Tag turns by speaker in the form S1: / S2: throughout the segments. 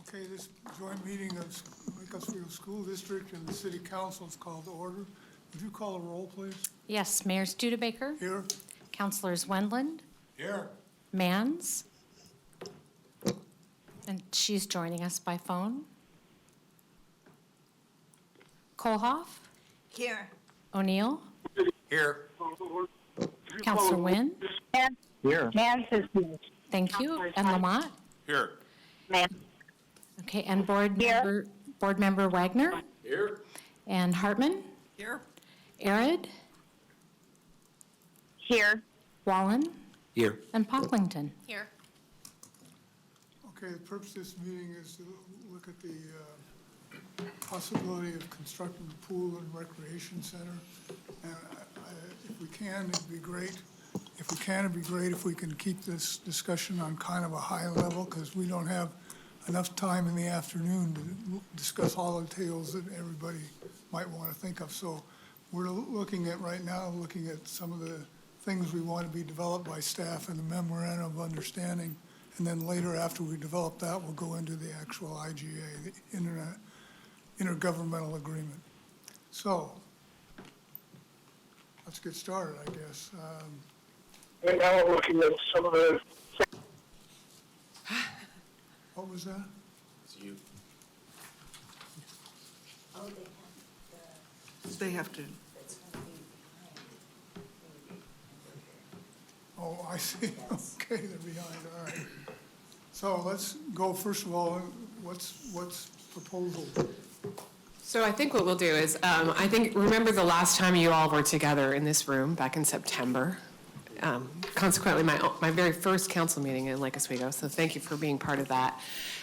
S1: Okay, this joint meeting of Lake Oswego School District and the City Council is called to order. Would you call a roll, please?
S2: Yes, Mayor Studebaker.
S1: Here.
S2: Councilors Wendland.
S1: Here.
S2: Mans. And she's joining us by phone. Kohlhoff.
S3: Here.
S2: O'Neill.
S4: Here.
S2: Councilor Wynn.
S4: Here.
S3: Mans is here.
S2: Thank you. And Lamont.
S4: Here.
S3: Mans.
S2: Okay, and Board
S3: Here.
S2: Member Wagner.
S4: Here.
S2: And Hartman.
S3: Here.
S2: Arid.
S3: Here.
S2: Wallen.
S4: Here.
S2: And Pocklington.
S3: Here.
S1: Okay, the purpose of this meeting is to look at the possibility of constructing a pool and recreation center. And if we can, it'd be great. If we can, it'd be great if we can keep this discussion on kind of a high level, because we don't have enough time in the afternoon to discuss all the details that everybody might want to think of. So we're looking at right now, looking at some of the things we want to be developed by staff and the memorandum of understanding. And then later, after we develop that, we'll go into the actual IGA, the intergovernmental agreement. So let's get started, I guess.
S5: Right now we're looking at some of the...
S1: What was that?
S4: It's you.
S6: They have to.
S1: Oh, I see. Okay, they're behind. All right. So let's go, first of all, what's proposal?
S7: So I think what we'll do is, remember the last time you all were together in this room back in September. Consequently, my very first council meeting in Lake Oswego, so thank you for being part of that.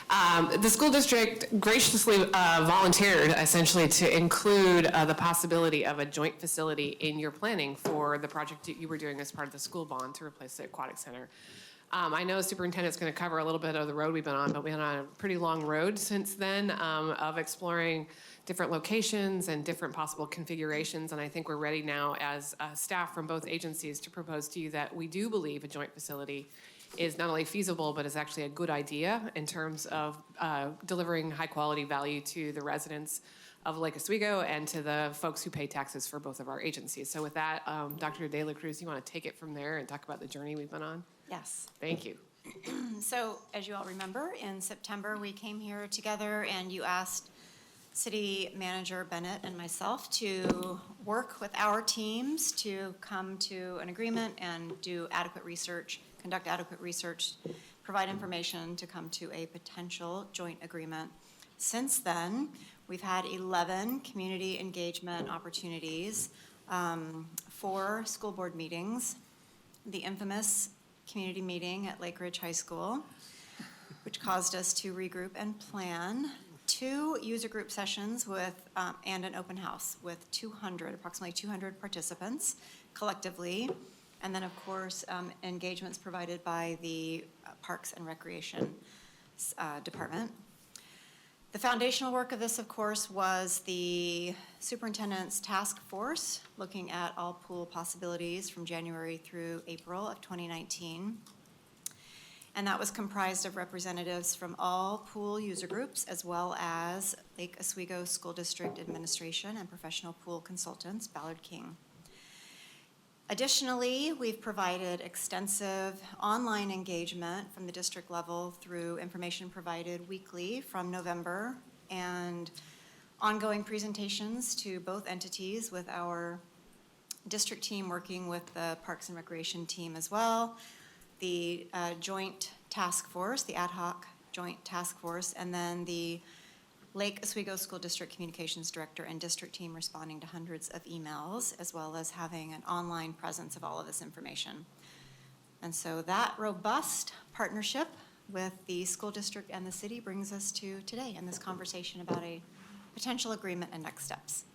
S7: The school district graciously volunteered essentially to include the possibility of a joint facility in your planning for the project that you were doing as part of the school bond to replace the Aquatic Center. I know the superintendent's going to cover a little bit of the road we've been on, but we've been on a pretty long road since then of exploring different locations and different possible configurations, and I think we're ready now as staff from both agencies to propose to you that we do believe a joint facility is not only feasible, but is actually a good idea in terms of delivering high-quality value to the residents of Lake Oswego and to the folks who pay taxes for both of our agencies. So with that, Dr. De La Cruz, you want to take it from there and talk about the journey we've been on?
S8: Yes.
S7: Thank you.
S8: So, as you all remember, in September, we came here together and you asked City Manager Bennett and myself to work with our teams to come to an agreement and do adequate research, conduct adequate research, provide information to come to a potential joint agreement. Since then, we've had 11 community engagement opportunities, 4 school board meetings, the infamous community meeting at Lake Ridge High School, which caused us to regroup and plan, 2 user group sessions with and an open house with approximately 200 participants collectively, and then of course engagements provided by the Parks and Recreation Department. The foundational work of this, of course, was the superintendent's task force looking at all pool possibilities from January through April of 2019. And that was comprised of representatives from all pool user groups, as well as Lake Oswego School District Administration and professional pool consultants, Ballard King. Additionally, we've provided extensive online engagement from the district level through information provided weekly from November and ongoing presentations to both entities with our district team working with the Parks and Recreation team as well, the joint task force, the ad hoc joint task force, and then the Lake Oswego School District Communications Director and district team responding to hundreds of emails, as well as having an online presence of all of this information. And so that robust partnership with the school district and the city brings us to today in this conversation about a potential agreement and next steps.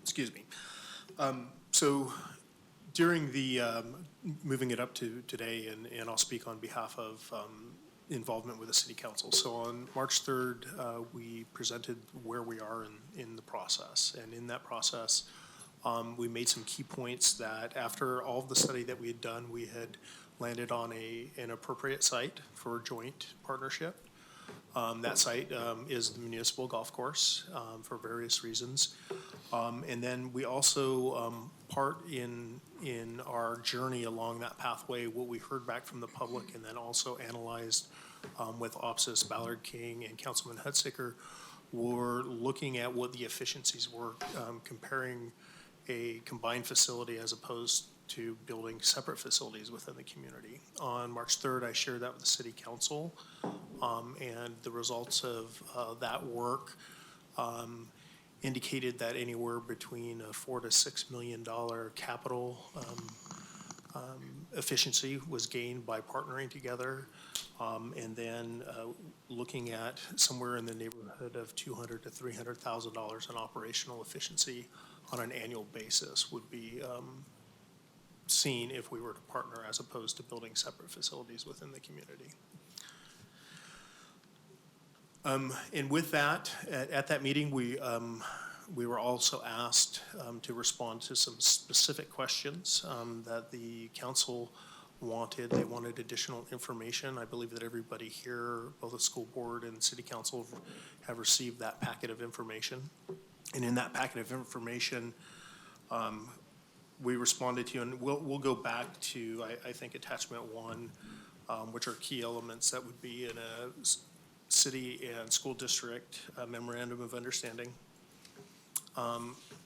S9: Excuse me. So during the moving it up to today, and I'll speak on behalf of involvement with the City Council. So on March 3rd, we presented where we are in the process. And in that process, We made some key points that after all of the study that we had done, we had landed on an appropriate site for joint partnership. That site is the municipal golf course for various reasons. And then we also, part in our journey along that pathway, what we heard back from the public and then also analyzed with OPSIS, Ballard King, and Councilman Hutziker, were looking at what the efficiencies were, comparing a combined facility as opposed to building separate facilities within the community. On March 3rd, I shared that with the City Council, and the results of that work indicated that anywhere between a $4 to $6 million capital efficiency was gained by partnering together, and then looking at somewhere in the neighborhood of $200,000 to $300,000 in operational efficiency on an annual basis would be seen if we were to partner as opposed to building separate facilities within the community. And with that, at that meeting, we were also asked to respond to some specific questions that the council wanted. They wanted additional information. I believe that everybody here, both the school board and city council, have received that packet of information. And in that packet of information, we responded to, and we'll go back to, I think, attachment 1, which are key elements that would be in a city and school district memorandum of understanding.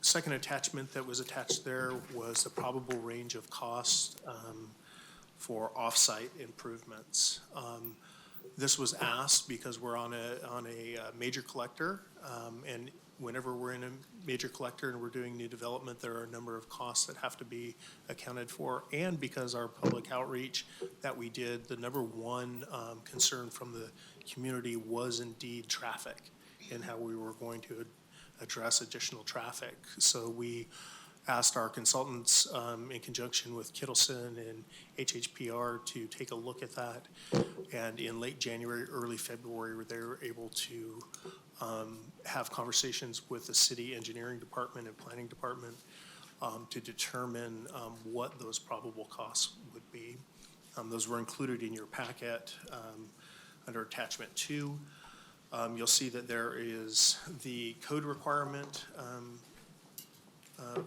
S9: Second attachment that was attached there was the probable range of costs for off-site improvements. This was asked because we're on a major collector, and whenever we're in a major collector and we're doing new development, there are a number of costs that have to be accounted for. And because our public outreach that we did, the number one concern from the community was indeed traffic and how we were going to address additional traffic. So we asked our consultants in conjunction with Kittleson and HHPR to take a look at that. And in late January, early February, they were able to have conversations with the city engineering department and planning department to determine what those probable costs would be. Those were included in your packet under attachment 2. You'll see that there is the code requirement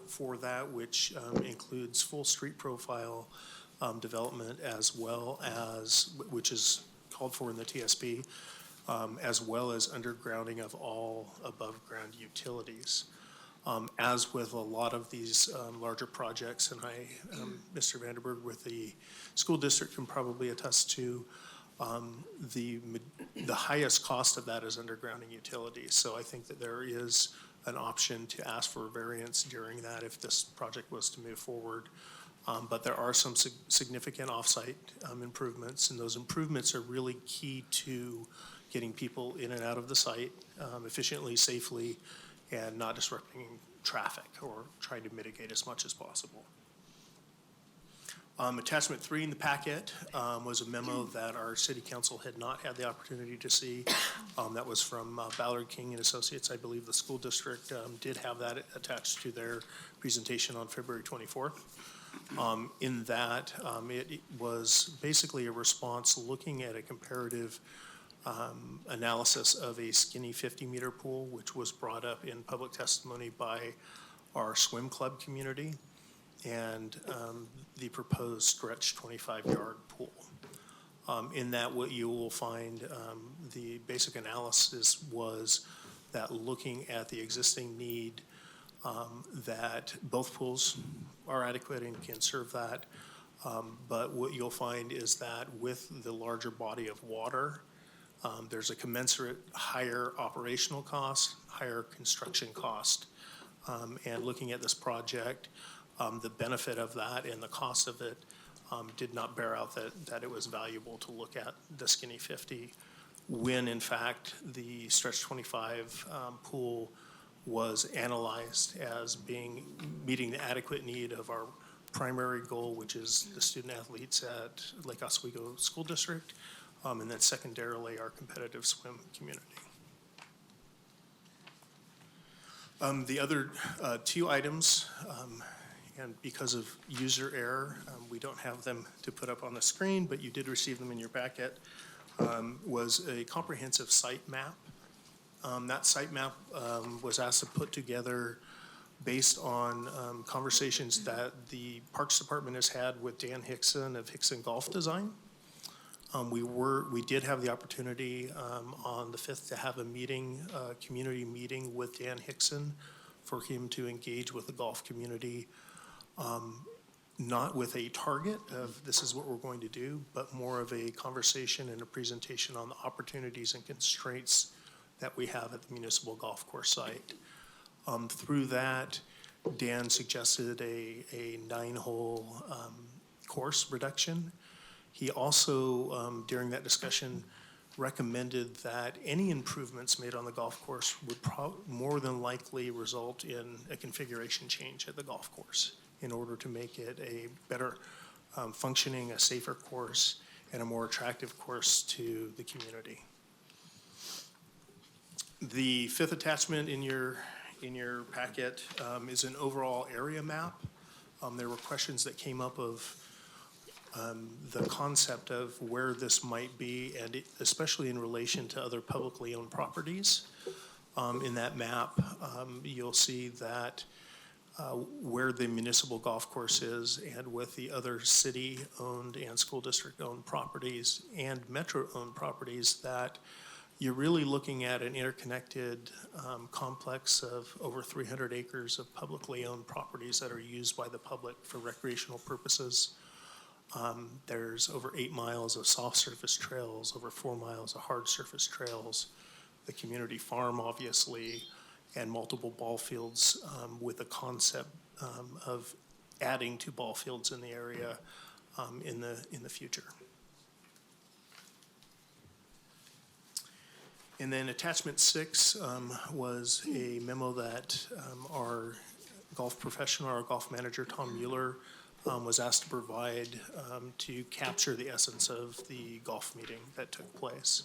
S9: for that, which includes full street profile development, as well as, which is called for in the TSP, as well as undergrounding of all above ground utilities. As with a lot of these larger projects, and Mr. Vanderburg with the school district can probably attest to, the highest cost of that is undergrounding utilities. So I think that there is an option to ask for a variance during that if this project was to move forward. But there are some significant offsite improvements, and those improvements are really key to getting people in and out of the site efficiently, safely, and not disrupting traffic or trying to mitigate as much as possible. Attachment 3 in the packet was a memo that our city council had not had the opportunity to see. That was from Ballard King and Associates. I believe the school district did have that attached to their presentation on February 24th. In that, it was basically a response looking at a comparative analysis of a skinny 50-meter pool, which was brought up in public testimony by our swim club community, and the proposed stretch 25-yard pool. In that, what you will find, the basic analysis was that looking at the existing need, that both pools are adequate and can serve that. But what you'll find is that with the larger body of water, there's a commensurate higher operational cost, higher construction cost. And looking at this project, the benefit of that and the cost of it did not bear out that it was valuable to look at the skinny 50, when in fact the stretch 25 pool was analyzed as meeting the adequate need of our primary goal, which is the student athletes at Lake Oswego School District, and then secondarily our competitive swim community. The other two items, and because of user error, we don't have them to put up on the screen, but you did receive them in your packet, was a comprehensive site map. That site map was asked to put together based on conversations that the Parks Department has had with Dan Hickson of Hickson Golf Design. We did have the opportunity on the 5th to have a meeting, community meeting with Dan Hickson for him to engage with the golf community, not with a target of this is what we're going to do, but more of a conversation and a presentation on the opportunities and constraints that we have at the municipal golf course site. Through that, Dan suggested a 9-hole course reduction. He also, during that discussion, recommended that any improvements made on the golf course would more than likely result in a configuration change at the golf course in order to make it a better functioning, a safer course, and a more attractive course to the community. The 5th attachment in your packet is an overall area map. There were questions that came up of the concept of where this might be, and especially in relation to other publicly owned properties. In that map, you'll see that where the municipal golf course is and with the other city-owned and school district-owned properties and metro-owned properties, that you're really looking at an interconnected complex of over 300 acres of publicly owned properties that are used by the public for recreational purposes. There's over 8 miles of soft surface trails, over 4 miles of hard surface trails, the community farm, obviously, and multiple ball fields with a concept of adding to ball fields in the area in the future. And then attachment 6 was a memo that our golf professional, our golf manager, Tom Mueller, was asked to provide to capture the essence of the golf meeting that took place.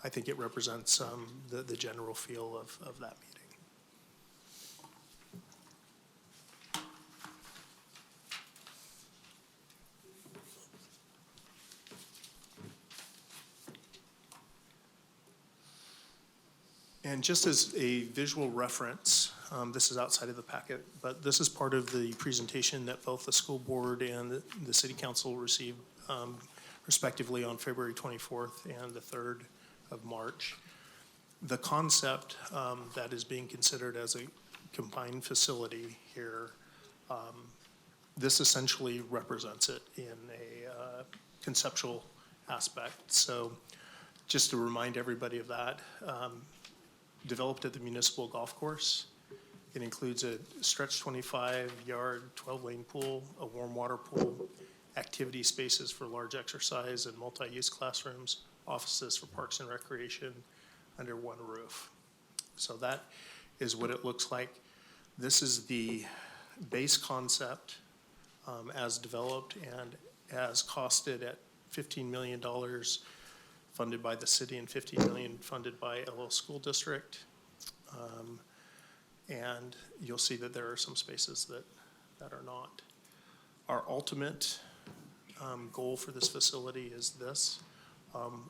S9: I think it represents the general feel of that meeting. And just as a visual reference, this is outside of the packet, but this is part of the presentation that both the school board and the city council received respectively on February 24th and the 3rd of March. The concept that is being considered as a combined facility here, this essentially represents it in a conceptual aspect. So just to remind everybody of that, developed at the municipal golf course. It includes a stretch 25-yard, 12-lane pool, a warm water pool, activity spaces for large exercise and multi-use classrooms, offices for parks and recreation under one roof. So that is what it looks like. This is the base concept as developed and as costed at $15 million funded by the city and $50 million funded by LO School District. And you'll see that there are some spaces that are not. Our ultimate goal for this facility is this,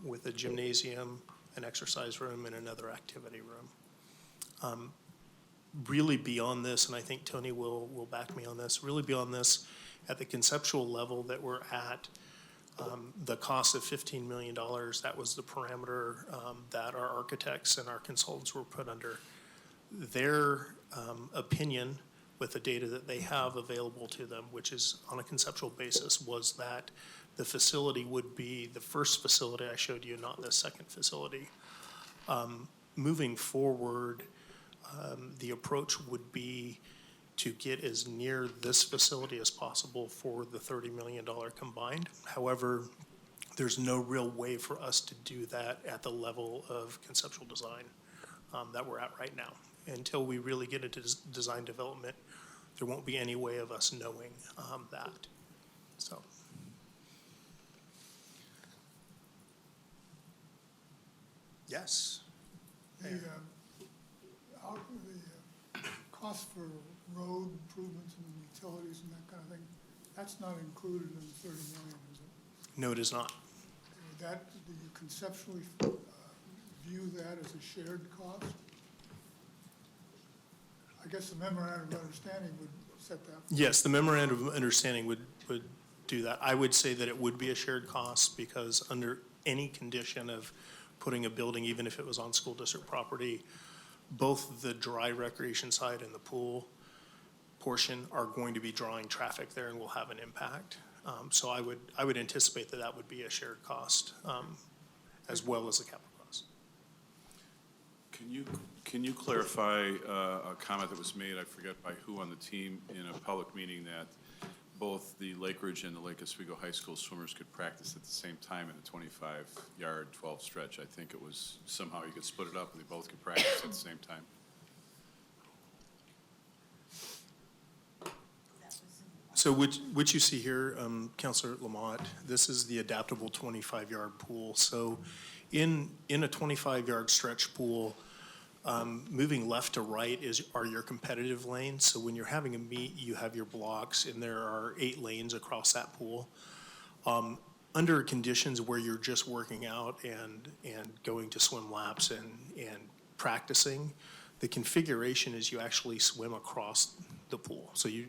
S9: with a gymnasium, an exercise room, and another activity room. Really beyond this, and I think Tony will back me on this, really beyond this, at the conceptual level that we're at, the cost of $15 million, that was the parameter that our architects and our consultants were put under. Their opinion with the data that they have available to them, which is on a conceptual basis, was that the facility would be the first facility I showed you, not the second facility. Moving forward, the approach would be to get as near this facility as possible for the $30 million combined. However, there's no real way for us to do that at the level of conceptual design that we're at right now. Until we really get into design development, there won't be any way of us knowing that. So. Yes.
S1: The cost for road improvements and utilities and that kind of thing, that's not included in the 30 million, is it?
S9: No, it is not.
S1: Do you conceptually view that as a shared cost? I guess the memorandum of understanding would set that.
S9: Yes, the memorandum of understanding would do that. I would say that it would be a shared cost because under any condition of putting a building, even if it was on school district property, both the dry recreation side and the pool portion are going to be drawing traffic there and will have an impact. So I would anticipate that that would be a shared cost, as well as the capital cost.
S6: Can you clarify a comment that was made, I forget by who on the team, in a public meeting, that both the Lake Ridge and the Lake Oswego High School swimmers could practice at the same time in a 25-yard, 12 stretch? I think it was somehow you could split it up and they both could practice at the same time.
S9: So what you see here, Councilor Lamont, this is the adaptable 25-yard pool. So in a 25-yard stretch pool, moving left to right are your competitive lanes. So when you're having a meet, you have your blocks, and there are 8 lanes across that pool. Under conditions where you're just working out and going to swim laps and practicing, the configuration is you actually swim across the pool. So you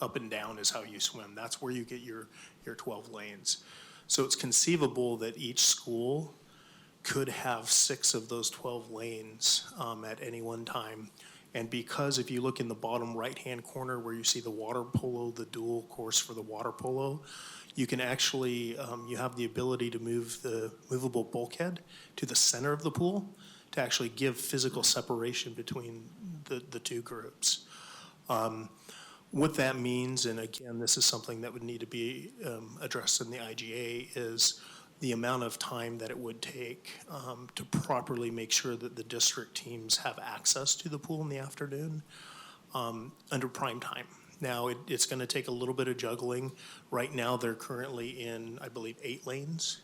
S9: up and down is how you swim. That's where you get your 12 lanes. So it's conceivable that each school could have 6 of those 12 lanes at any one time. And because if you look in the bottom right-hand corner where you see the water polo, the dual course for the water polo, you can actually, you have the ability to move the movable bulkhead to the center of the pool to actually give physical separation between the two groups. What that means, and again, this is something that would need to be addressed in the IGA, is the amount of time that it would take to properly make sure that the district teams have access to the pool in the afternoon under prime time. Now, it's going to take a little bit of juggling. Right now, they're currently in, I believe, 8 lanes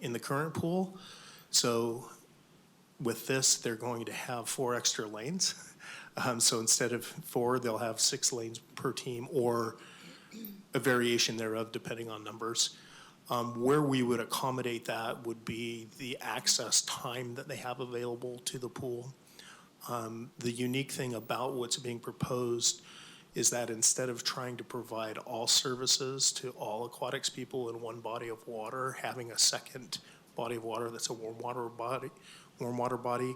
S9: in the current pool. So with this, they're going to have 4 extra lanes. So instead of 4, they'll have 6 lanes per team, or a variation thereof, depending on numbers. Where we would accommodate that would be the access time that they have available to the pool. The unique thing about what's being proposed is that instead of trying to provide all services to all aquatics people in one body of water, having a second body of water that's a warm water body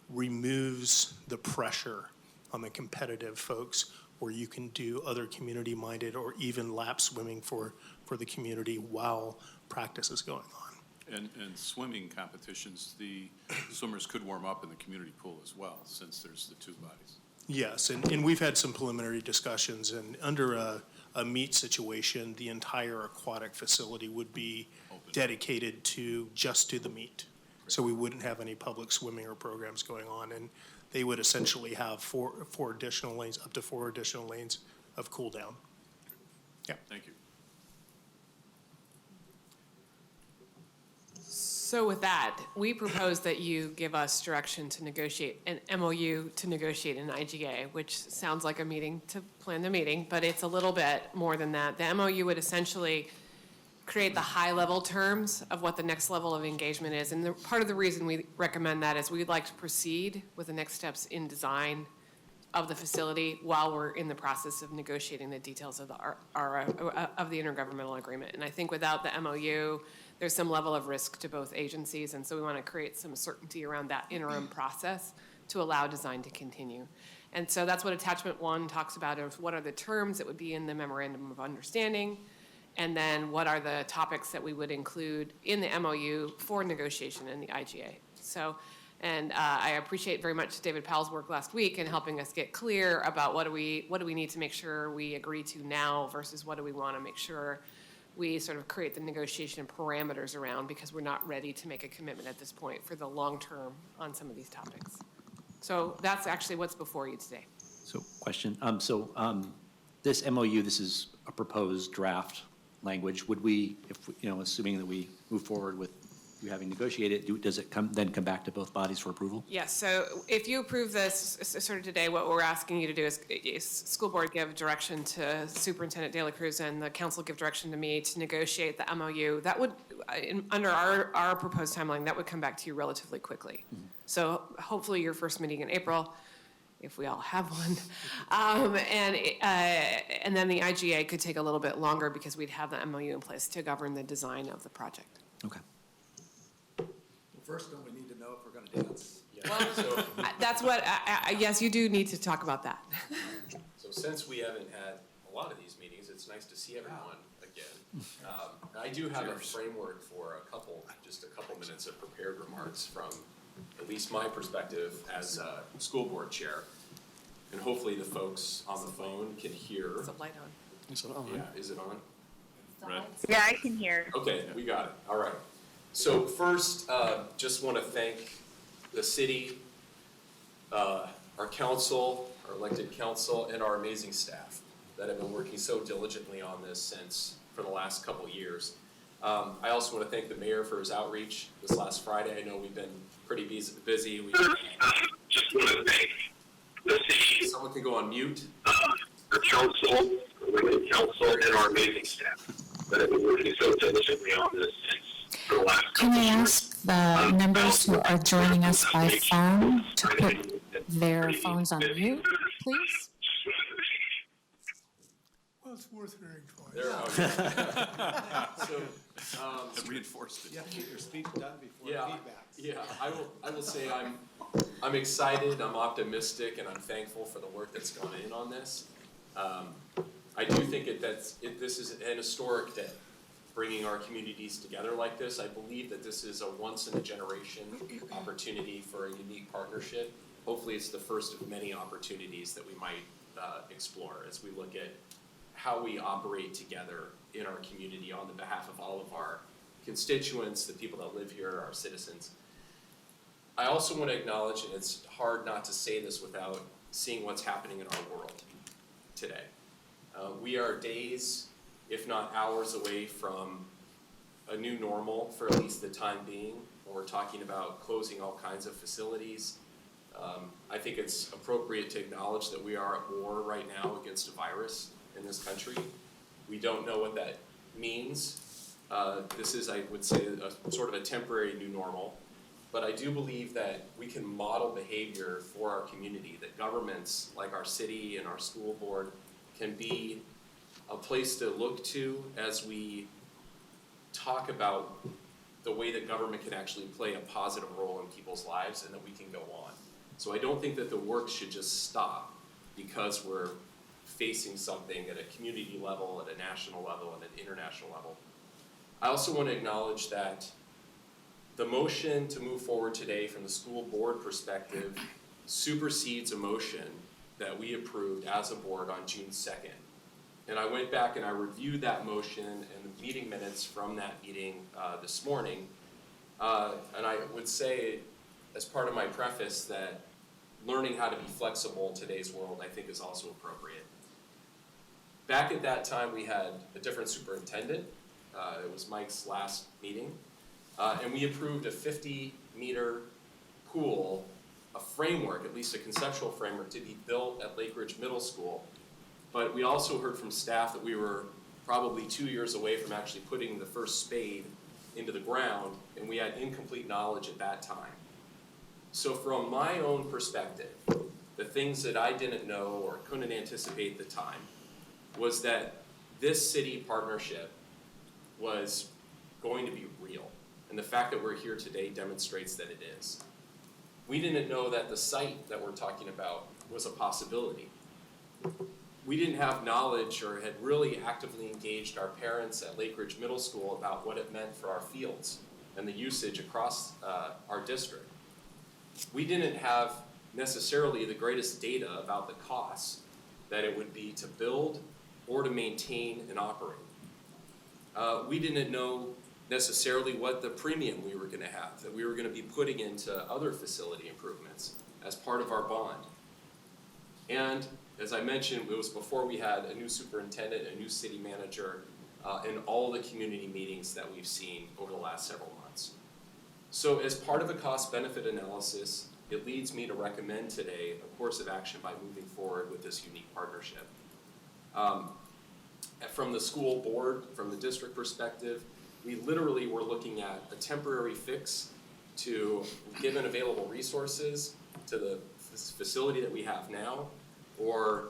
S9: removes the pressure on the competitive folks, where you can do other community-minded or even lap swimming for the community while practice is going on.
S6: And swimming competitions, the swimmers could warm up in the community pool as well, since there's the 2 bodies.
S9: Yes, and we've had some preliminary discussions, and under a meet situation, the entire aquatic facility would be dedicated just to the meet. So we wouldn't have any public swimming or programs going on, and they would essentially have four additional lanes, up to 4 additional lanes of cool down. Yeah.
S6: Thank you.
S7: So with that, we propose that you give us direction to negotiate an MOU to negotiate an IGA, which sounds like a meeting to plan the meeting, but it's a little bit more than that. The MOU would essentially create the high-level terms of what the next level of engagement is. And part of the reason we recommend that is we'd like to proceed with the next steps in design of the facility while we're in the process of negotiating the details of the of the intergovernmental agreement. And I think without the MOU, there's some level of risk to both agencies, and so we want to create some certainty around that interim process to allow design to continue. And so that's what attachment 1 talks about, of what are the terms that would be in the memorandum of understanding, and then what are the topics that we would include in the MOU for negotiation in the IGA. So, and I appreciate very much David Powell's work last week in helping us get clear about what do we need to make sure we agree to now versus what do we want to make sure we sort of create the negotiation parameters around, because we're not ready to make a commitment at this point for the long term on some of these topics. So that's actually what's before you today.
S10: So question, this MOU, this is a proposed draft language. Would we, if, assuming that we move forward with you having negotiated, does it then come back to both bodies for approval?
S7: Yes, so if you approve this sort of today, what we're asking you to do is school board give direction to Superintendent De La Cruz and the council give direction to me to negotiate the MOU. That would, under our proposed timeline, that would come back to you relatively quickly. So hopefully your first meeting in April, if we all have one. And then the IGA could take a little bit longer because we'd have the MOU in place to govern the design of the project.
S10: Okay.
S4: First, don't we need to know if we're gonna dance?
S7: Well, that's what, yes, you do need to talk about that.
S11: So since we haven't had a lot of these meetings, it's nice to see everyone again. I do have a framework for just a couple minutes of prepared remarks from at least my perspective as a school board chair. And hopefully the folks on the phone can hear.
S7: Is the light on?
S11: Yeah, is it on?
S6: Red.
S3: Yeah, I can hear.
S11: Okay, we got it, all right. So first, just want to thank the city, our council, our elected council, and our amazing staff that have been working so diligently on this for the last couple of years. I also want to thank the mayor for his outreach this last Friday. I know we've been pretty busy.
S5: Just want to thank the city,
S11: Someone can go on mute.
S5: our council, and our amazing staff that have been working so diligently on this for the last
S2: Can
S5: couple
S2: I
S5: of years.
S2: ask the members who are joining us by phone to put their phones on mute, please?
S1: Well, it's worth hearing twice.
S11: So,
S6: Reinforced it.
S4: You have to get your speech done before
S11: Yeah,
S4: feedback.
S11: yeah, I will say I'm excited, I'm optimistic, and I'm thankful for the work that's gone in on this. I do think this is an historic day, bringing our communities together like this. I believe that this is a once-in-a-generation opportunity for a unique partnership. Hopefully, it's the first of many opportunities that we might explore as we look at how we operate together in our community on the behalf of all of our constituents, the people that live here, our citizens. I also want to acknowledge, and it's hard not to say this without seeing what's happening in our world today. We are days, if not hours, away from a new normal for at least the time being, when we're talking about closing all kinds of facilities. I think it's appropriate to acknowledge that we are at war right now against a virus in this country. We don't know what that means. This is, I would say, a sort of a temporary new normal. But I do believe that we can model behavior for our community, that governments like our city and our school board can be a place to look to as we talk about the way that government can actually play a positive role in people's lives and that we can go on. So I don't think that the work should just stop because we're facing something at a community level, at a national level, and an international level. I also want to acknowledge that the motion to move forward today from the school board perspective supersedes a motion that we approved as a board on June 2nd. And I went back and I reviewed that motion and the meeting minutes from that meeting this morning. And I would say, as part of my preface, that learning how to be flexible in today's world, I think, is also appropriate. Back at that time, we had a different superintendent. It was Mike's last meeting. And we approved a 50-meter pool, a framework, at least a conceptual framework, to be built at Lake Ridge Middle School. But we also heard from staff that we were probably 2 years away from actually putting the first spade into the ground, and we had incomplete knowledge at that time. So from my own perspective, the things that I didn't know or couldn't anticipate at the time was that this city partnership was going to be real. And the fact that we're here today demonstrates that it is. We didn't know that the site that we're talking about was a possibility. We didn't have knowledge or had really actively engaged our parents at Lake Ridge Middle School about what it meant for our fields and the usage across our district. We didn't have necessarily the greatest data about the costs that it would be to build or to maintain and operate. We didn't know necessarily what the premium we were going to have, that we were going to be putting into other facility improvements as part of our bond. And as I mentioned, it was before we had a new superintendent, a new city manager, and all the community meetings that we've seen over the last several months. So as part of a cost-benefit analysis, it leads me to recommend today a course of action by moving forward with this unique partnership. From the school board, from the district perspective, we literally were looking at a temporary fix to, given available resources, to the facility that we have now, or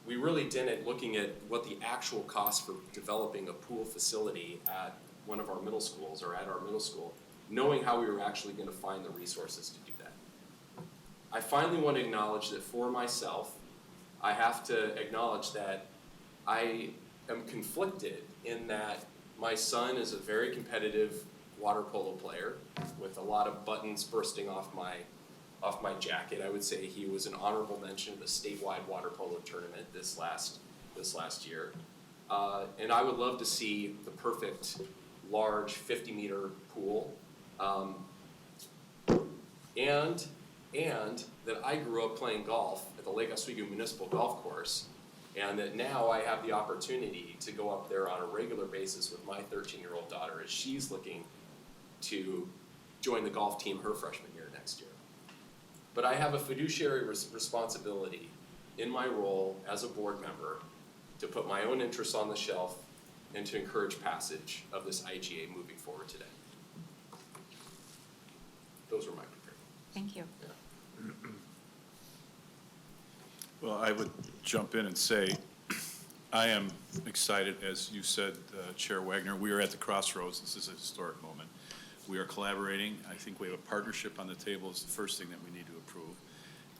S11: we really didn't, looking at what the actual cost for developing a pool facility at one of our middle schools or at our middle school, knowing how we were actually going to find the resources to do that. I finally want to acknowledge that for myself, I have to acknowledge that I am conflicted in that my son is a very competitive water polo player with a lot of buttons bursting off my jacket. I would say he was an honorable mention of the statewide water polo tournament this last year. And I would love to see the perfect large 50-meter pool. And that I grew up playing golf at the Lake Oswego Municipal Golf Course, and that now I have the opportunity to go up there on a regular basis with my 13-year-old daughter as she's looking to join the golf team her freshman year next year. But I have a fiduciary responsibility in my role as a board member to put my own interests on the shelf and to encourage passage of this IGA moving forward today. Those were my prepared.
S8: Thank you.
S6: Well, I would jump in and say, I am excited, as you said, Chair Wagner, we are at the crossroads. This is a historic moment. We are collaborating. I think we have a partnership on the table is the first thing that we need to approve.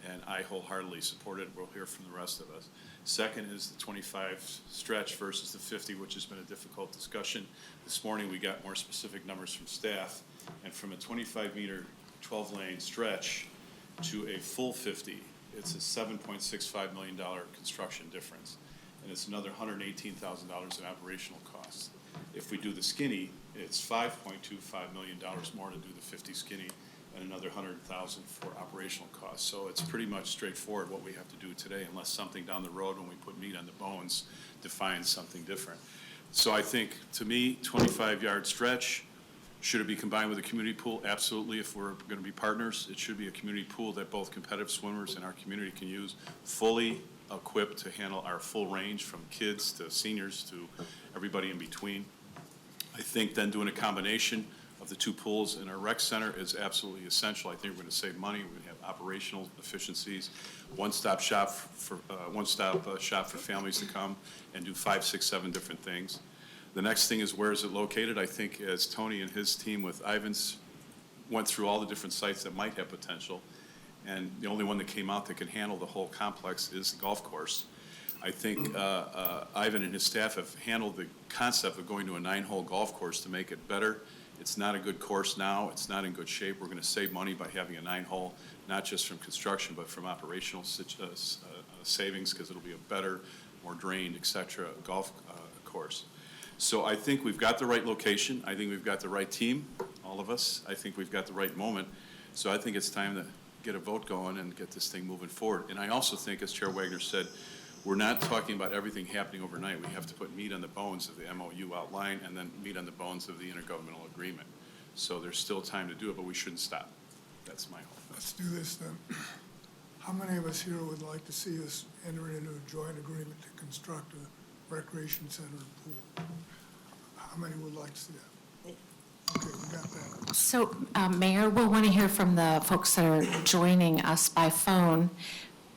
S6: And I wholeheartedly support it. We'll hear from the rest of us. Second is the 25 stretch versus the 50, which has been a difficult discussion. This morning we got more specific numbers from staff, and from a 25-meter, 12-lane stretch to a full 50, it's a $7.65 million construction difference, and it's another $118,000 in operational costs. If we do the skinny, it's $5.25 million more to do the 50 skinny, and another $100,000 for operational costs. So it's pretty much straightforward what we have to do today, unless something down the road when we put meat on the bones defines something different. So I think, to me, 25-yard stretch, should it be combined with a community pool? Absolutely. If we're going to be partners, it should be a community pool that both competitive swimmers in our community can use, fully equipped to handle our full range from kids to seniors to everybody in between. I think then doing a combination of the two pools in our rec center is absolutely essential. I think we're going to save money. We're going to have operational efficiencies, one-stop shop for families to come and do 5, 6, 7 different things. The next thing is, where is it located? I think as Tony and his team with Ivan's went through all the different sites that might have potential, and the only one that came out that can handle the whole complex is the golf course. I think Ivan and his staff have handled the concept of going to a 9-hole golf course to make it better. It's not a good course now. It's not in good shape. We're going to save money by having a 9-hole, not just from construction, but from operational savings, because it'll be a better, more drained, et cetera, golf course. So I think we've got the right location. I think we've got the right team, all of us. I think we've got the right moment. So I think it's time to get a vote going and get this thing moving forward. And I also think, as Chair Wagner said, we're not talking about everything happening overnight. We have to put meat on the bones of the MOU outline and then meat on the bones of the intergovernmental agreement. So there's still time to do it, but we shouldn't stop. That's my hope.
S1: Let's do this then. How many of us here would like to see us enter into a joint agreement to construct a recreation center and pool? How many would like to see that? Okay, we got that.
S2: So, Mayor, we'll want to hear from the folks that are joining us by phone.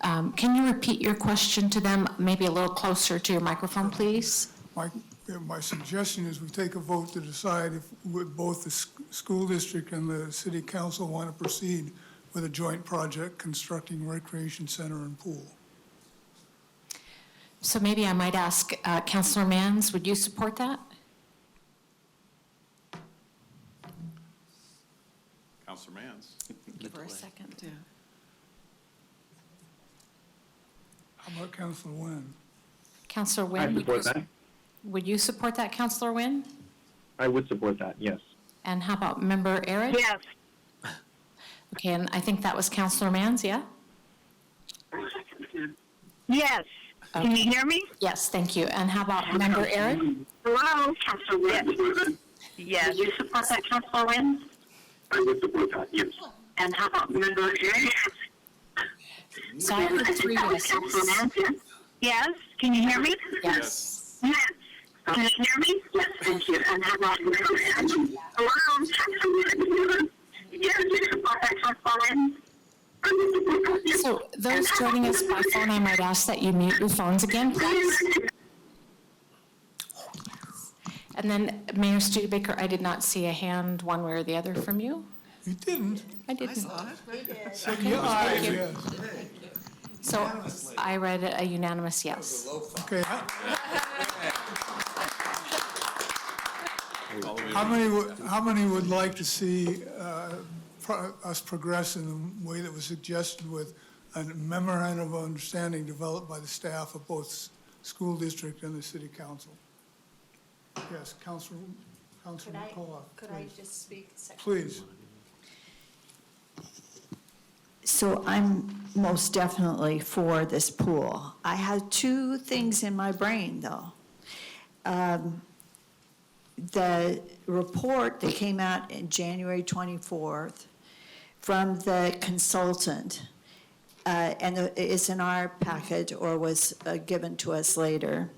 S2: Can you repeat your question to them, maybe a little closer to your microphone, please?
S1: My suggestion is we take a vote to decide if both the school district and the city council want to proceed with a joint project constructing recreation center and pool.
S2: So maybe I might ask Councilor Manns, would you support that?
S6: Councilor Manns.
S3: Give her a second. Yeah.
S1: How about Councilor Nguyen?
S2: Councilor
S12: I
S2: Nguyen,
S12: support that.
S2: would you support that, Councilor Nguyen?
S12: I would support that, yes.
S2: And how about Member Eric?
S3: Yes.
S2: Okay, and I think that was Councilor Manns, yeah?
S3: Yes. Can you hear me?
S2: Yes, thank you. And how about Member Eric?
S3: Hello, Councilor Wynn. Yes. You support that, Councilor Wynn?
S5: I would support that, yes. And how about member A?
S2: So I have 3 yeses.
S3: Yes, can you hear me?
S2: Yes.
S3: Yes. Can you hear me?
S5: Yes, thank you. And how about member A?
S2: So those joining us by phone, I might ask that you mute your phones again, please. And then Mayor Studebaker, I did not see a hand one way or the other from you.
S1: You didn't?
S2: I didn't.
S1: So, yeah,
S2: thank you.
S1: yes.
S2: So I read a unanimous yes.
S1: Okay. How many would like to see us progress in the way that was suggested with a memorandum of understanding developed by the staff of both school district and the city council? Yes, Councilor McCullough.
S13: Could I just speak a second?
S1: Please.
S13: So I'm most definitely for this pool. I have 2 things in my brain, though. The report that came out in January 24th from the consultant, and is in our packet or was given to us later,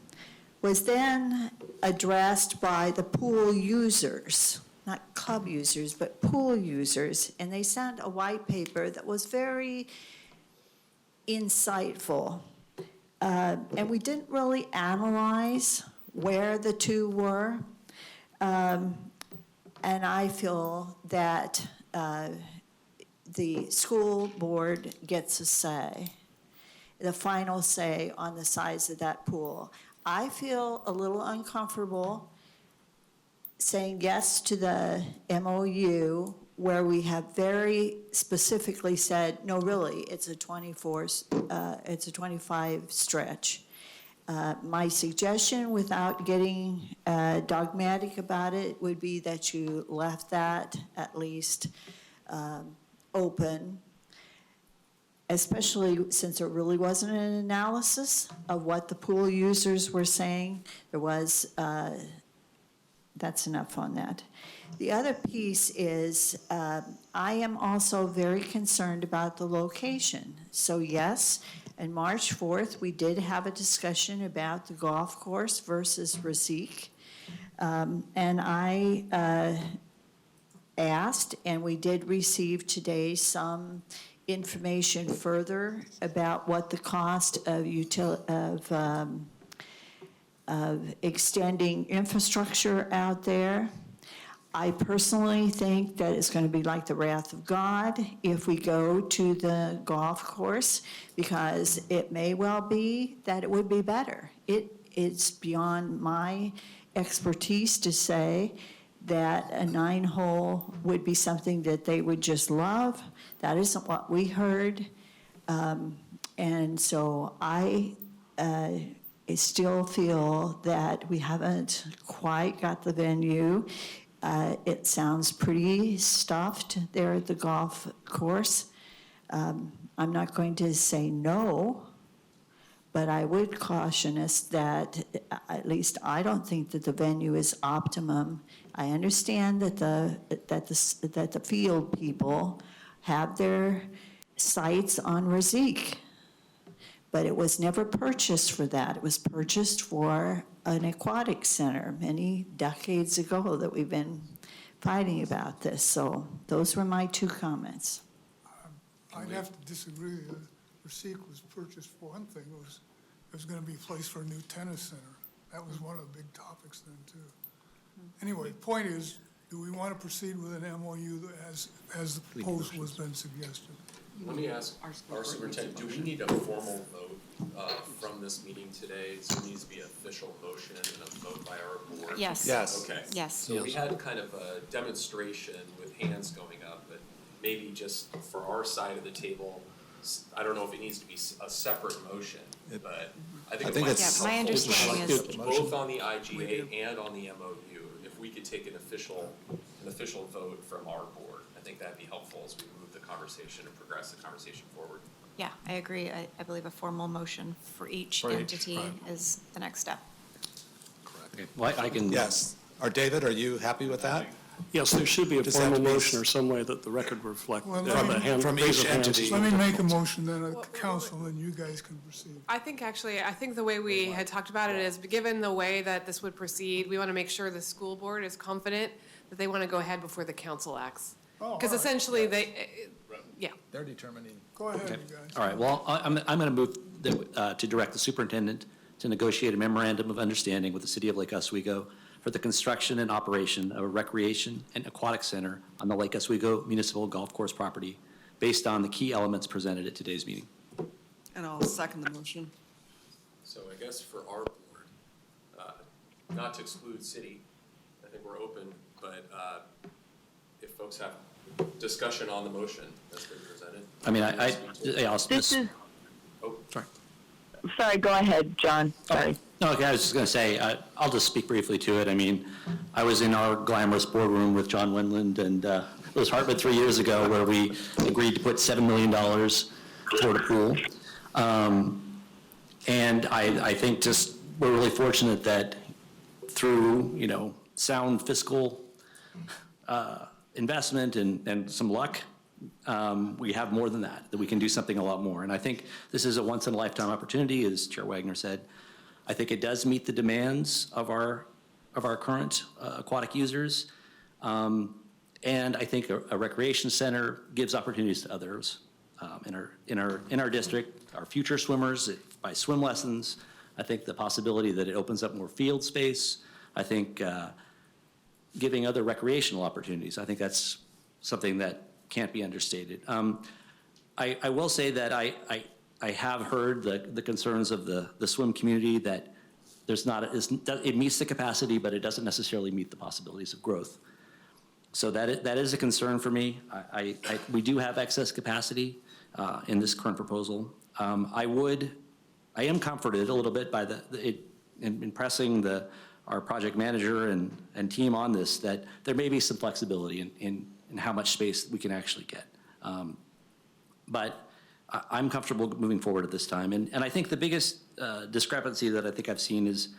S13: was then addressed by the pool users, not club users, but pool users, and they sent a white paper that was very insightful. And we didn't really analyze where the 2 were. And I feel that the school board gets a say, the final say on the size of that pool. I feel a little uncomfortable saying yes to the MOU where we have very specifically said, no, really, it's a 25 stretch. My suggestion, without getting dogmatic about it, would be that you left that at least open, especially since there really wasn't an analysis of what the pool users were saying. There was, that's enough on that. The other piece is, I am also very concerned about the location. So yes, on March 4th, we did have a discussion about the golf course versus Rosique. And I asked, and we did receive today some information further about what the cost of extending infrastructure out there. I personally think that it's going to be like the wrath of God if we go to the golf course, because it may well be that it would be better. It's beyond my expertise to say that a 9-hole would be something that they would just love. That isn't what we heard. And so I still feel that we haven't quite got the venue. It sounds pretty stuffed there at the golf course. I'm not going to say no, but I would caution us that at least I don't think that the venue is optimum. I understand that the field people have their sights on Rosique, but it was never purchased for that. It was purchased for an aquatics center many decades ago that we've been fighting about this. So those were my 2 comments.
S1: I'd have to disagree. The Rosique was purchased for one thing. It was going to be a place for a new tennis center. That was one of the big topics then, too. Anyway, the point is, do we want to proceed with an MOU as the proposal has been suggested?
S11: Let me ask our superintendent, do we need a formal vote from this meeting today? So it needs to be an official motion and a vote by our board?
S8: Yes.
S4: Yes.
S11: Okay.
S8: Yes.
S11: So we had kind of a demonstration with hands going up, but maybe just for our side of the table, I don't know if it needs to be a separate motion, but I think it might be helpful.
S8: Yeah, my understanding is-
S11: Both on the IGA and on the MOU, if we could take an official vote from our board, I think that'd be helpful as we move the conversation and progress the conversation forward.
S8: Yeah, I agree. I believe a formal motion for each
S4: For each,
S8: entity
S4: right.
S8: is the next step.
S10: Okay, well, I can.
S4: Yes. David, are you happy with that?
S14: Yes, there should be a
S4: Does that have
S14: formal
S4: to be
S14: motion or some way that the record reflect.
S1: Well,
S4: from
S14: raise
S4: each
S14: of hands.
S4: entity.
S1: Let me make a motion then at the council, and you guys can proceed.
S7: I think the way we had talked about it is, given the way that this would proceed, we want to make sure the school board is confident that they want to go ahead before the council acts.
S1: Oh,
S7: Because
S1: all right.
S7: essentially, yeah.
S4: They're determining.
S1: Go ahead, you guys.
S10: All right, well, I'm going to move to direct the superintendent to negotiate a memorandum of understanding with the city of Lake Oswego for the construction and operation of a recreation and aquatic center on the Lake Oswego Municipal Golf Course property based on the key elements presented at today's meeting.
S15: And I'll second the motion.
S11: So I guess for our board, not to exclude city, I think we're open, but if folks have discussion on the motion that's been presented.
S10: I mean, I also.
S3: This is,
S11: Oh,
S10: Sorry.
S3: sorry, go ahead, John. Sorry.
S10: No, okay, I was just going to say, I'll just speak briefly to it. I mean, I was in our glamorous boardroom with John Winland and Liz Hartman 3 years ago where we agreed to put $7 million toward a pool. And I think just we're really fortunate that through, sound fiscal investment and some luck, we have more than that we can do something a lot more. And I think this is a once-in-a-lifetime opportunity, as Chair Wagner said. I think it does meet the demands of our current aquatic users. And I think a recreation center gives opportunities to others in our district, our future swimmers by swim lessons. I think the possibility that it opens up more field space. I think giving other recreational opportunities. I think that's something that can't be understated. I will say that I have heard the concerns of the swim community that it meets the capacity, but it doesn't necessarily meet the possibilities of growth. So that is a concern for me. We do have excess capacity in this current proposal. I am comforted a little bit by in pressing our project manager and team on this, that there may be some flexibility in how much space we can actually get. But I'm comfortable moving forward at this time. And I think the biggest discrepancy that I think I've seen is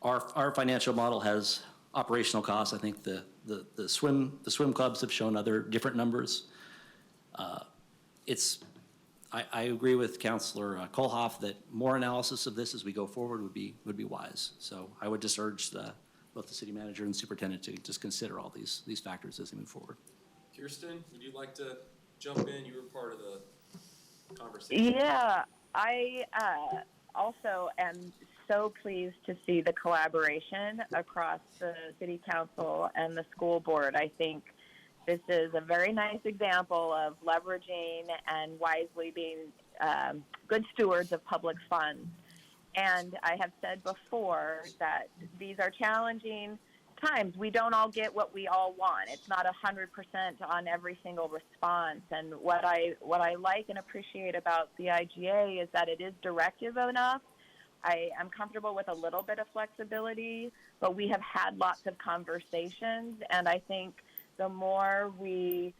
S10: our financial model has operational costs. I think the swim clubs have shown other different numbers. I agree with Councilor Kohlhoff that more analysis of this as we go forward would be wise. So I would just urge both the city manager and superintendent to just consider all these factors as they move forward.
S11: Kirsten, would you like to jump in? You were part of the conversation.
S3: Yeah, I also am so pleased to see the collaboration across the city council and the school board. I think this is a very nice example of leveraging and wisely being good stewards of public funds. And I have said before that these are challenging times. We don't all get what we all want. It's not 100% on every single response. And what I like and appreciate about the IGA is that it is directive enough. I am comfortable with a little bit of flexibility, but we have had lots of conversations, and I think the more we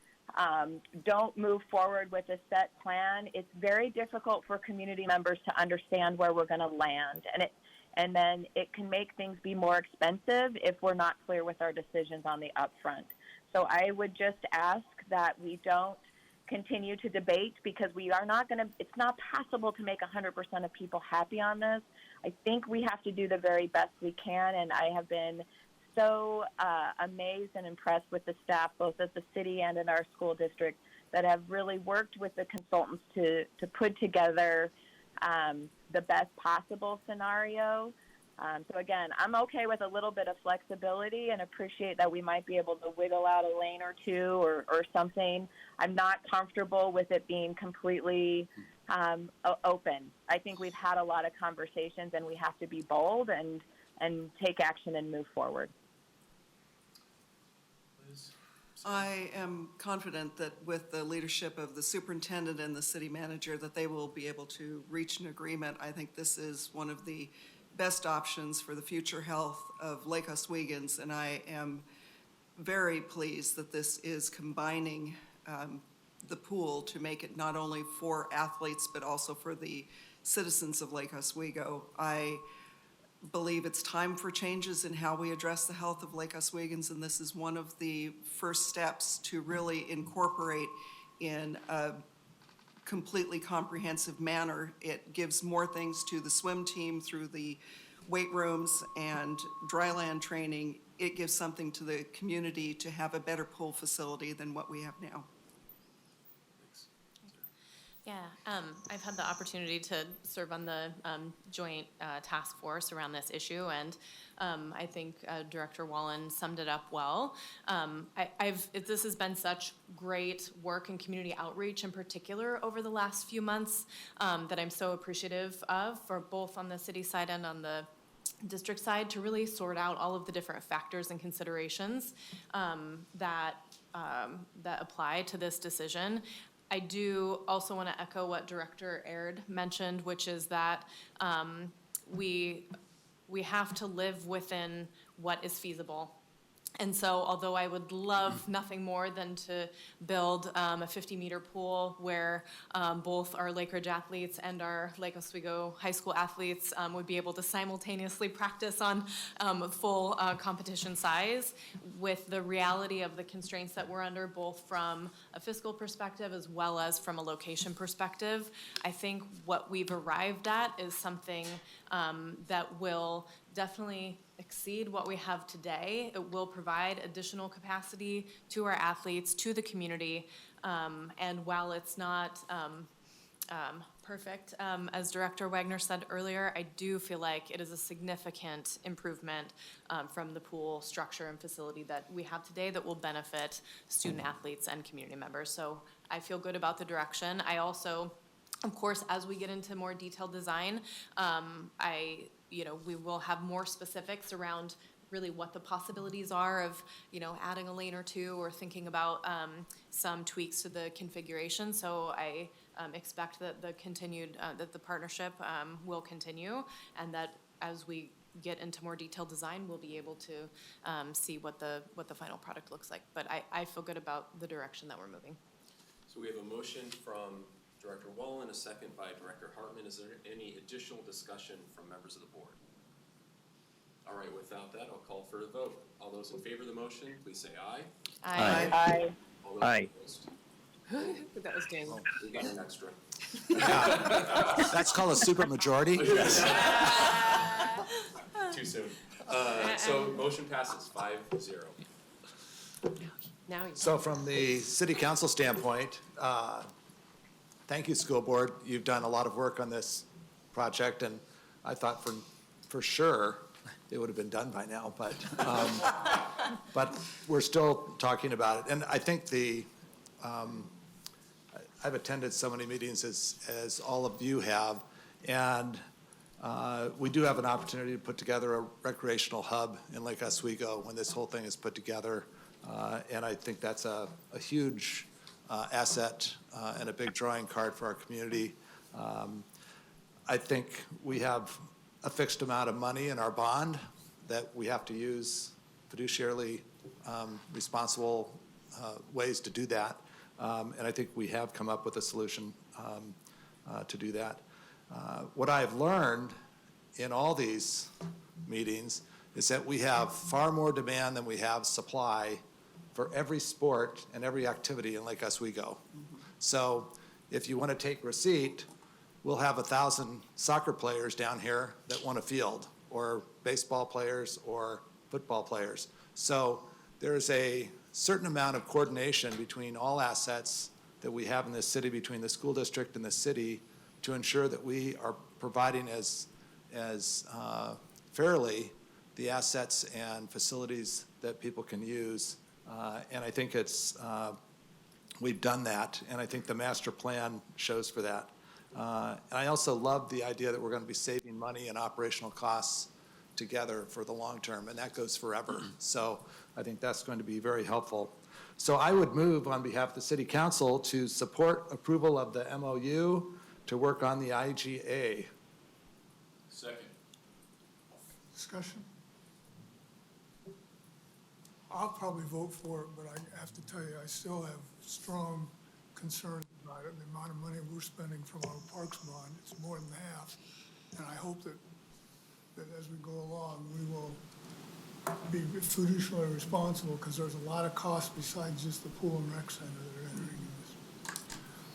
S3: don't move forward with a set plan, it's very difficult for community members to understand where we're going to land. And then it can make things be more expensive if we're not clear with our decisions on the upfront. So I would just ask that we don't continue to debate, because we are not going to, it's not possible to make 100% of people happy on this. I think we have to do the very best we can, and I have been so amazed and impressed with the staff, both at the city and in our school district, that have really worked with the consultants to put together the best possible scenario. So again, I'm okay with a little bit of flexibility and appreciate that we might be able to wiggle out a lane or two or something. I'm not comfortable with it being completely open. I think we've had a lot of conversations, and we have to be bold and take action and move forward.
S15: I am confident that with the leadership of the superintendent and the city manager, that they will be able to reach an agreement. I think this is one of the best options for the future health of Lake Oswegans, and I am very pleased that this is combining the pool to make it not only for athletes but also for the citizens of Lake Oswego. believe it's time for changes in how we address the health of Lake Oswegans, and this is one of the first steps to really incorporate in a completely comprehensive manner. It gives more things to the swim team through the weight rooms and dryland training. It gives something to the community to have a better pool facility than what we have now.
S16: Yeah, I've had the opportunity to serve on the joint task force around this issue, and I think Director Wallen summed it up well. This has been such great work in community outreach in particular over the last few months that I'm so appreciative of, for both on the city side and on the district side, to really sort out all of the different factors and considerations that apply to this decision. I do also want to echo what Director Aird mentioned, which is that we have to live within what is feasible. And so although I would love nothing more than to build a 50-meter pool where both our Lake Ridge athletes and our Lake Oswego High School athletes would be able to simultaneously practice on full competition size, with the reality of the constraints that we're under, both from a fiscal perspective as well as from a location perspective, I think what we've arrived at is something that will definitely exceed what we have today. It will provide additional capacity to our athletes, to the community, and while it's not perfect, as Director Wagner said earlier, I do feel like it is a significant improvement from the pool structure and facility that we have today that will benefit student athletes and community members. So I feel good about the direction. I also, of course, as we get into more detailed design, we will have more specifics around really what the possibilities are of, adding a lane or two, or thinking about some tweaks to the configuration. So I expect that the partnership will continue, and that as we get into more detailed design, we'll be able to see what the final product looks like. But I feel good about the direction that we're moving.
S11: So we have a motion from Director Wallen, a second by Director Hartman. Is there any additional discussion from members of the board? All right, without that, I'll call for a vote. All those in favor of the motion, please say aye.
S16: Aye.
S3: Aye.
S11: All those
S12: Aye.
S11: opposed?
S7: That was Daniel.
S11: We got an extra.
S4: That's called a supermajority?
S11: Too soon. So motion passes 5-0.
S7: Now you.
S4: So from the city council standpoint, thank you, school board. You've done a lot of work on this project, and I thought for sure it would have been done by now, but we're still talking about it. And I think I've attended so many meetings as all of you have, and we do have an opportunity to put together a recreational hub in Lake Oswego when this whole thing is put together, and I think that's a huge asset and a big drawing card for our community. I think we have a fixed amount of money in our bond that we have to use fiduciarily responsible ways to do that. And I think we have come up with a solution to do that. What I've learned in all these meetings is that we have far more demand than we have supply for every sport and every activity in Lake Oswego. So if you want to take receipt, we'll have 1,000 soccer players down here that want a field, or baseball players or football players. So there's a certain amount of coordination between all assets that we have in this city, between the school district and the city, to ensure that we are providing as fairly the assets and facilities that people can use. And I think we've done that, and I think the master plan shows for that. And I also love the idea that we're going to be saving money and operational costs together for the long term, and that goes forever. So I think that's going to be very helpful. So I would move on behalf of the City Council to support approval of the MOU to work on the IGA.
S11: Second.
S1: Discussion? I'll probably vote for it, but I have to tell you, I still have strong concerns about it. The amount of money we're spending from our parks bond, it's more than half. And I hope that that as we go along, we will be fiduciarily responsible, because there's a lot of costs besides just the pool and rec center that are entering in this.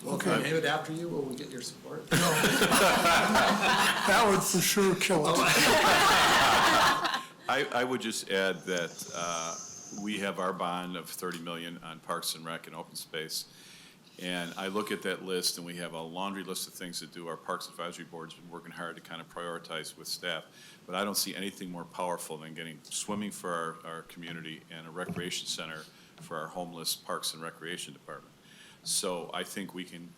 S4: Well, if we name it after you, will we get your support?
S1: That would for sure kill it.
S6: I would just add that we have our bond of 30 million on Parks and Rec and open space. And I look at that list, and we have a laundry list of things to do. Our Parks Advisory Board's been working hard to kind of prioritize with staff. But I don't see anything more powerful than getting swimming for our community and a recreation center for our homeless Parks and Recreation Department. So I think we can,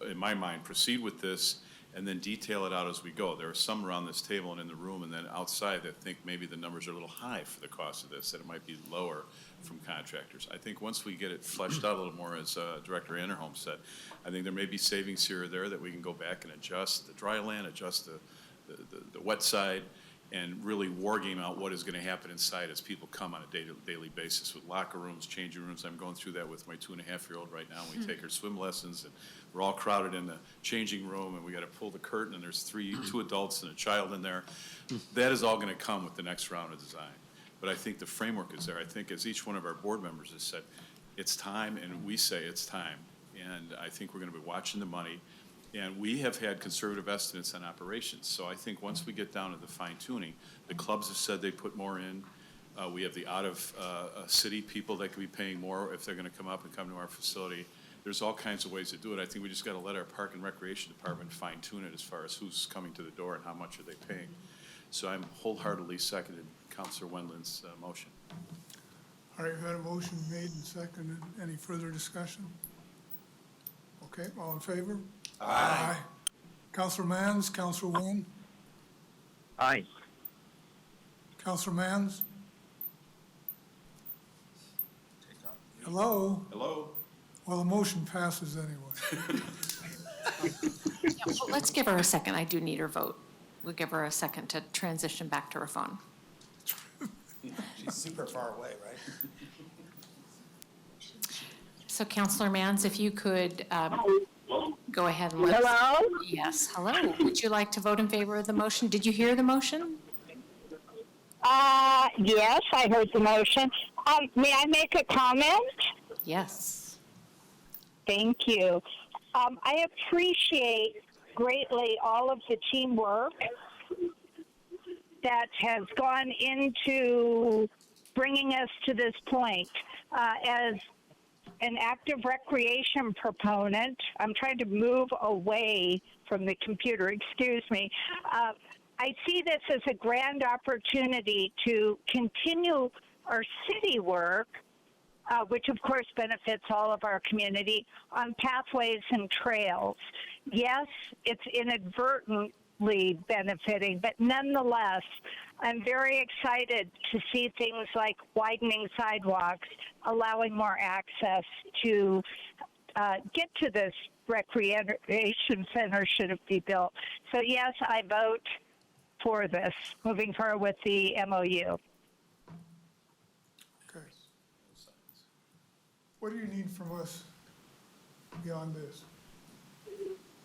S6: in my mind, proceed with this and then detail it out as we go. There are some around this table and in the room and then outside that think maybe the numbers are a little high for the cost of this, that it might be lower from contractors. I think once we get it fleshed out a little more, as Director Anderholm said, I think there may be savings here or there that we can go back and adjust the dry land, adjust the wet side, and really war game out what is going to happen inside as people come on a daily basis with locker rooms, changing rooms. I'm going through that with my 2.5-year-old right now. We take her swim lessons, and we're all crowded in the changing room, and we got to pull the curtain, and there's two adults and a child in there. That is all going to come with the next round of design. But I think the framework is there. I think, as each one of our board members has said, it's time, and we say it's time. And I think we're going to be watching the money. And we have had conservative estimates on operations. So I think once we get down to the fine tuning, the clubs have said they put more in. We have the out-of-city people that could be paying more if they're going to come up and come to our facility. There's all kinds of ways to do it. I think we just got to let our Park and Recreation Department fine tune it as far as who's coming to the door and how much are they paying. So I'm wholeheartedly seconded Councilor Wendland's motion.
S1: All right, we've had a motion made and seconded. Any further discussion? Okay, all in favor? Aye. Councilor Manns, Councilor Wynn?
S12: Aye.
S1: Councilor Manns? Hello?
S6: Hello?
S1: Well, the motion passes anyway.
S2: Well, let's give her a second. I do need her vote. We'll give her a second to transition back to her phone.
S4: She's super far away, right?
S2: So Councilor Manns, if you could go ahead and let us.
S17: Hello?
S2: Yes, hello. Would you like to vote in favor of the motion? Did you hear the motion?
S17: Yes, I heard the motion. May I make a comment?
S2: Yes.
S17: Thank you. I appreciate greatly all of the teamwork that has gone into bringing us to this point. As an active recreation proponent, I'm trying to move away from the computer, excuse me. I see this as a grand opportunity to continue our city work, which of course benefits all of our community, on pathways and trails. Yes, it's inadvertently benefiting, but nonetheless, I'm very excited to see things like widening sidewalks, allowing more access to get to this recreation center should it be built. So yes, I vote for this, moving forward with the MOU.
S1: Okay. What do you need from us beyond this?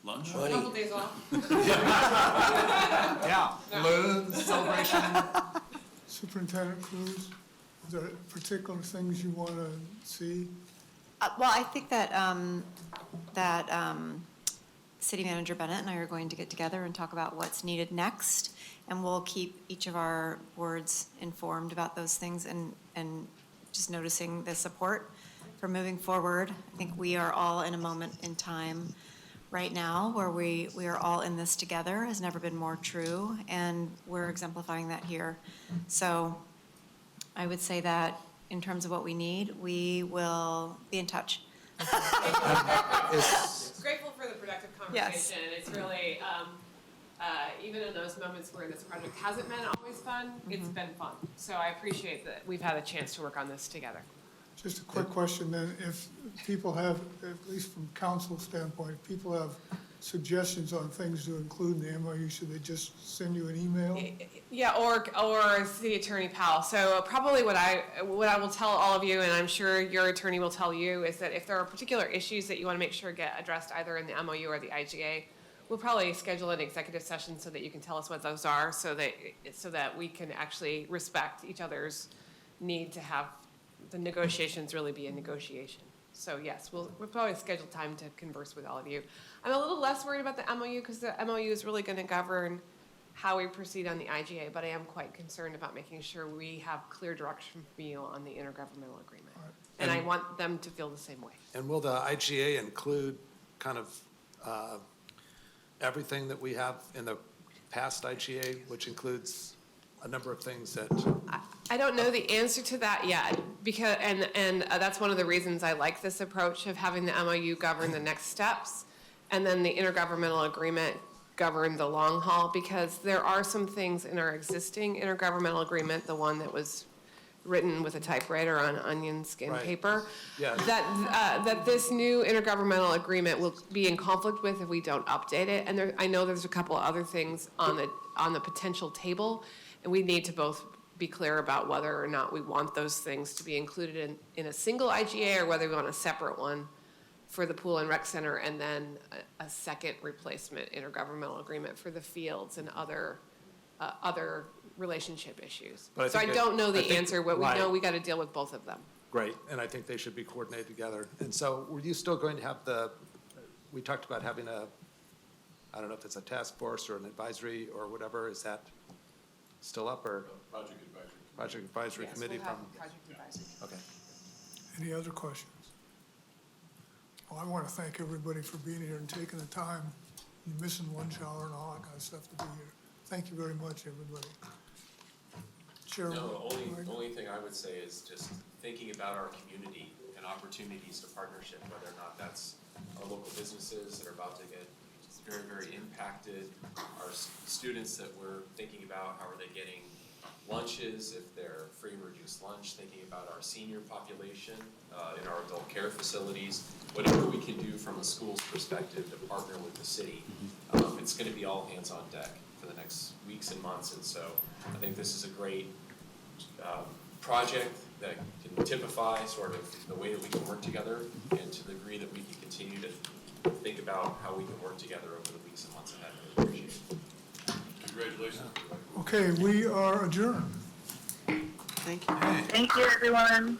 S6: Lunch?
S7: A couple days off.
S4: Yeah, balloons, celebration.
S1: Superintendent Cruz, is there particular things you want to see?
S8: Well, I think that City Manager Bennett and I are going to get together and talk about what's needed next, and we'll keep each of our boards informed about those things and just noticing the support for moving forward. I think we are all in a moment in time right now where we are all in this together, has never been more true, and we're exemplifying that here. So I would say that in terms of what we need, we will be in touch.
S7: Grateful for the productive conversation. It's really, even in those moments where this project hasn't been always fun, it's been fun. So I appreciate that we've had a chance to work on this together.
S1: Just a quick question then, if people have, at least from council standpoint, if people have suggestions on things to include in the MOU, should they just send you an email?
S7: Yeah, or City Attorney Powell. So probably what I will tell all of you, and I'm sure your attorney will tell you, is that if there are particular issues that you want to make sure get addressed either in the MOU or the IGA, we'll probably schedule an executive session so that you can tell us what those are, so that we can actually respect each other's need to have the negotiations really be a negotiation. So yes, we'll probably schedule time to converse with all of you. I'm a little less worried about the MOU because the MOU is really going to govern how we proceed on the IGA, but I am quite concerned about making sure we have clear direction from you on the intergovernmental agreement. And I want them to feel the same way.
S4: And will the IGA include kind of everything that we have in the past IGA, which includes a number of things that?
S7: I don't know the answer to that yet, because, and that's one of the reasons I like this approach of having the MOU govern the next steps, and then the intergovernmental agreement govern the long haul, because there are some things in our existing intergovernmental agreement, the one that was written with a typewriter on onion skin paper, that this new intergovernmental agreement will be in conflict with if we don't update it. And I know there's a couple other things on the potential table, and we need to both be clear about whether or not we want those things to be included in a single IGA, or whether we want a separate one for the pool and rec center, and then a second replacement intergovernmental agreement for the fields and other relationship issues. So I don't know the answer, but we know we got to deal with both of them.
S4: Great, and I think they should be coordinated together. And so were you still going to have we talked about having I don't know if it's a task force or an advisory or whatever, is that still up, or? Project Advisory Committee from?
S7: Project Advisory.
S4: Okay.
S1: Any other questions? Well, I want to thank everybody for being here and taking the time, and missing one shower and all that kind of stuff to be here. Thank you very much, everybody. Chairman?
S11: No, the only thing I would say is just thinking about our community and opportunities to partnership, whether or not that's our local businesses that are about to get very, very impacted, our students that we're thinking about, how are they getting lunches, if they're free and reduced lunch, thinking about our senior population in our adult care facilities, whatever we can do from a school's perspective to partner with the city. It's going to be all hands on deck for the next weeks and months, and so I think this is a great project that can typify sort of the way that we can work together, and to the degree that we can continue to think about how we can work together over the weeks and months ahead. I really appreciate it.
S6: Congratulations.
S1: Okay, we are adjourned.
S15: Thank you.
S3: Thank you, everyone.